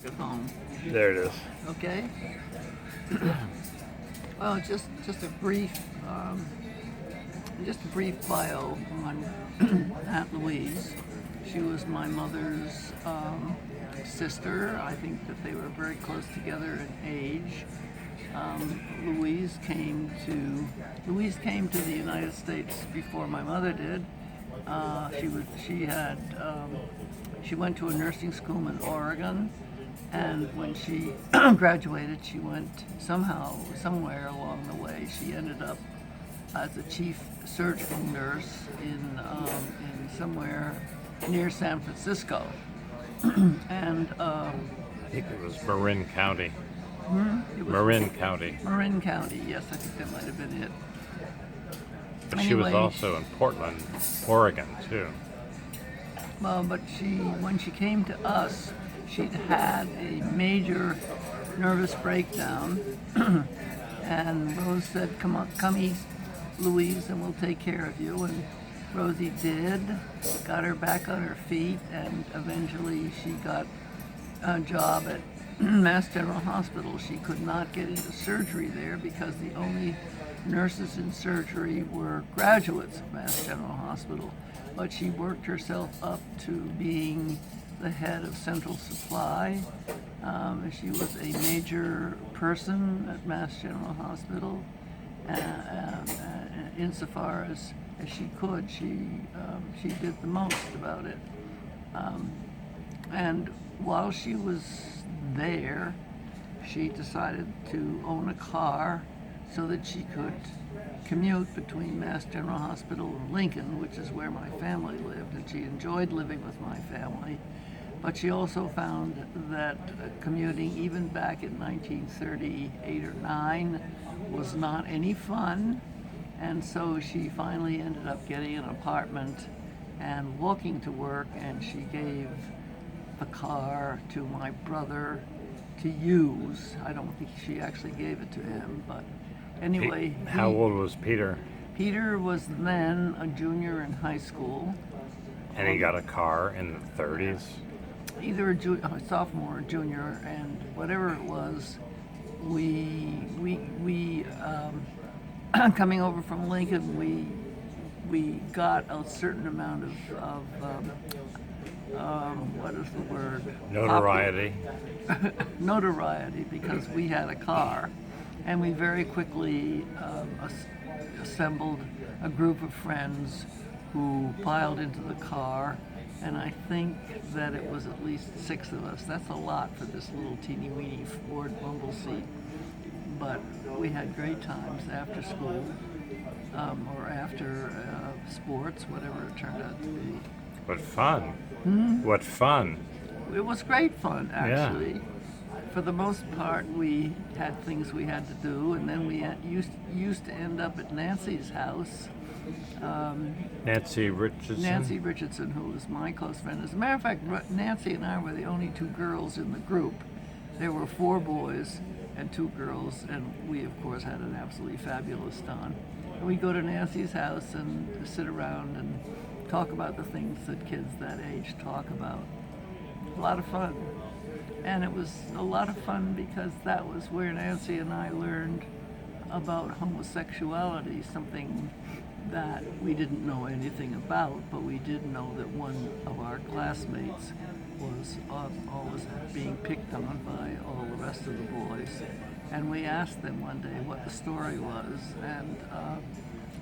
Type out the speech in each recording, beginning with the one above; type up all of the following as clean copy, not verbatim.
at home. There it is. Okay. Well, just a brief, bio on Aunt Louise. She was my mother's sister. I think that they were very close together in age. Louise came to the United States before my mother did. She went to a nursing school in Oregon, and when she graduated, she went somewhere along the way, she ended up as a chief surgical nurse in somewhere near San Francisco, and I think it was Marin County. it was Marin County. Marin County. Yes, I think that might have been it. But she was Anyway, also in Portland, Oregon, too. Well, but when she came to us, she'd had a major nervous breakdown, and Rose said, come east, Louise, and we'll take care of you." And Rosie did, got her back on her feet, and eventually she got a job at Mass General Hospital. She could not get into surgery there because the only nurses in surgery were graduates of Mass General Hospital. But she worked herself up to being the head of Central Supply. She was a major person at Mass General Hospital. Insofar as she could, she did the most about it. And while she was there, she decided to own a car so that she could commute between Mass General Hospital and Lincoln, which is where my family lived, and she enjoyed living with my family. But she also found that commuting, even back in 1938 or 9, was not any fun, and so she finally ended up getting an apartment and walking to work, and she gave the car to my brother to use. I don't think she actually gave it to him, but anyway. How old was Peter? Peter was then a junior in high school. And he got a car in the 30s? Either a sophomore or junior, and whatever it was, we coming over from Lincoln, we got a certain amount of what is the word? Notoriety. Notoriety, because we had a car, and we very quickly assembled a group of friends who piled into the car, and I think that it was at least 6 of us. That's a lot for this little teeny weeny Ford bumble seat, but we had great times after school, or after sports, whatever it turned out to be. What fun. What fun. It was great fun, actually. Yeah. For the most part, we had things we had to do, and then we used to end up at Nancy's house. Nancy Richardson? Nancy Richardson, who was my close friend. As a matter of fact, Nancy and I were the only 2 girls in the group. There were 4 boys and 2 girls, and we, of course, had an absolutely fabulous time. And we'd go to Nancy's house and sit around and talk about the things that kids that age talk about. A lot of fun. And it was a lot of fun because that was where Nancy and I learned about homosexuality, something that we didn't know anything about, but we did know that one of our classmates was always being picked on by all the rest of the boys. And we asked them one day what the story was, and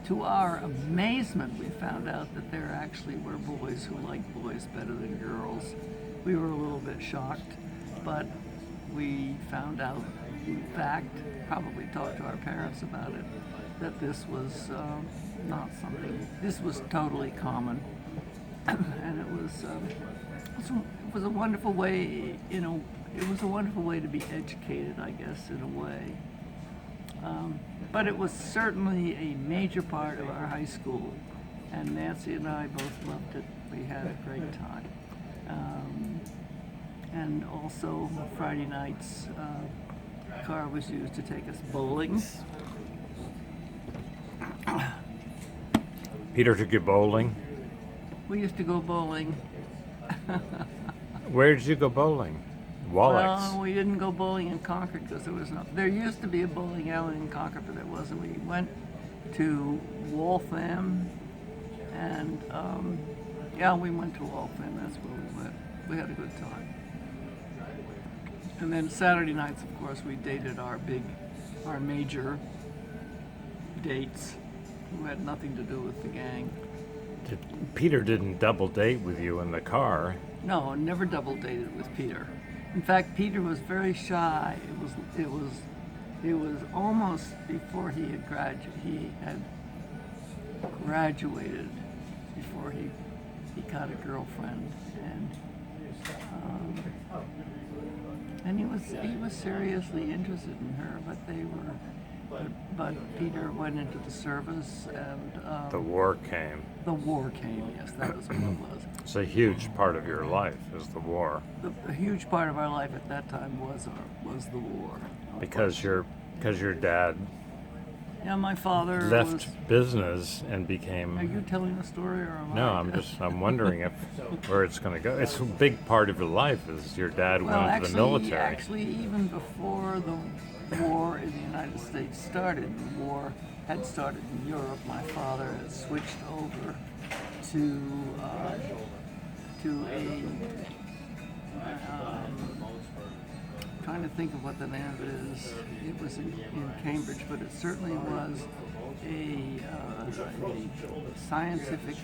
to our amazement, we found out that there actually were boys who liked boys better than girls. We were a little bit shocked, but we found out, in fact, probably talked to our parents about it, that this was not something, this was totally common. And it was a wonderful way, it was a wonderful way to be educated, I guess, in a way. But it was certainly a major part of our high school, and Nancy and I both loved it. We had a great time. And also Friday nights, the car was used to take us bowling. Peter took you bowling? We used to go bowling. Where did you go bowling? Wallach's. Well, we didn't go bowling in Concord because there was no. There used to be a bowling alley in Concord, but there wasn't. We went to Waltham, and yeah, we went to Waltham. That's where we went. We had a good time. And then Saturday nights, of course, we dated our major dates, who had nothing to do with the gang. Peter didn't double date with you in the car. No, never double dated with Peter. In fact, Peter was very shy. It was almost before he had graduated, before he got a girlfriend, and he was seriously interested in her, but Peter went into the service, and The war came. the war came. Yes, that was what it was. It's a huge part of your life is the war. A huge part of our life at that time was the war. Because your dad Yeah, my father left was. business and Are became. you telling a story or am No, I? I'm wondering where it's going to go. It's a big part of your life is your dad Well, went into the military. actually, even before the war in the United States started, the war had started in Europe. My father had switched over to a. Trying to think of what the name of it is. It was in Cambridge, but it certainly was a scientific.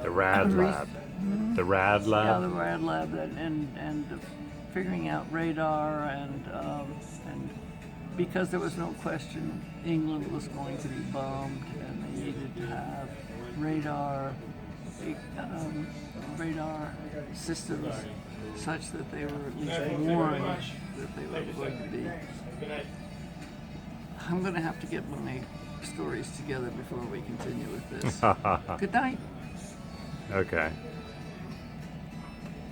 The Rad Re- Lab. The Rad Yeah, Lab. the rad lab and figuring out radar and because there was no question England was going to be bombed and they needed to have radar systems such that they were at least warned that they were going to be. I'm going to have to get my stories together before we continue with this. Good night. Okay.